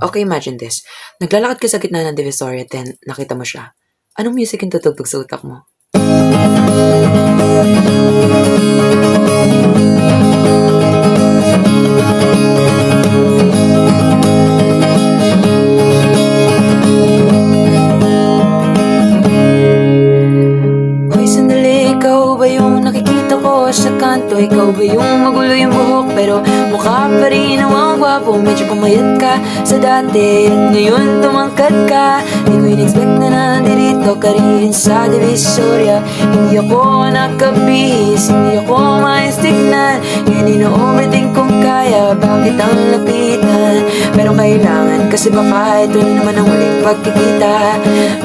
Okay, imagine this. Naglalakad ka sa gitna ng Divisoria, then nakita mo siya. Anong music yung tutugtog sa utak mo? Hoy, sandali, ikaw ba yung nakikita ko sa kanto? Ikaw ba yung magulo yung buhok pero mukha pa rin ang gwapo? Medyo pumayat ka sa dati at ngayon tumangkad ka. Di ko in-expect na nandirito ka rin sa Divisoria. Hindi ako nakabihis, hindi ako mais tignan. Ngayon ino-overthink kung kaya, bakit ang lapitan? Pero kailangan kasi baka ito na naman ang huling pagkikita.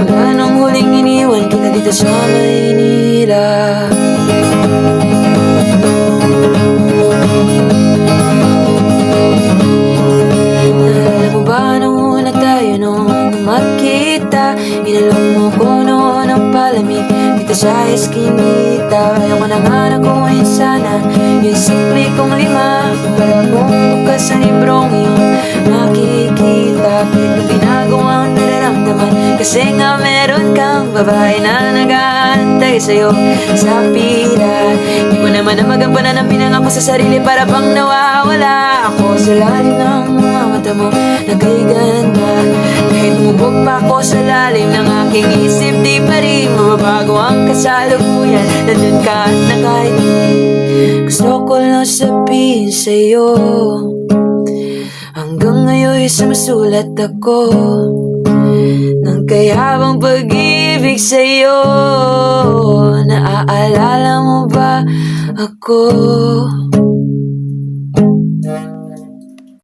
Wala nang huling iniwan kita dito sa Maynila. Naalala mo ba nung una tayo nung magkita? Inalok mo ko noon ang palamig dito sa eskinita. Ayaw ko na nga na kuhin sana yung simple kong lima para kung bukas sa librong yung makikita. Pero ginagawang nararamdaman kasi nga meron kang babae na nag-aantay sa'yo sa pila. Di ko naman na magampanan ang pinangako sa sarili para bang nawawala ako sa lalim ng mga mata mo na kay ganda. Kahit umubog pa ako sa lalim ng aking isip, di pa rin mababago ang kasalukuyan. Nandun ka na kahit gusto ko lang sabihin sa'yo. Hanggang ngayon sumusulat ako ng kayabang pag-ibig sa'yo. Naaalala mo ba ako?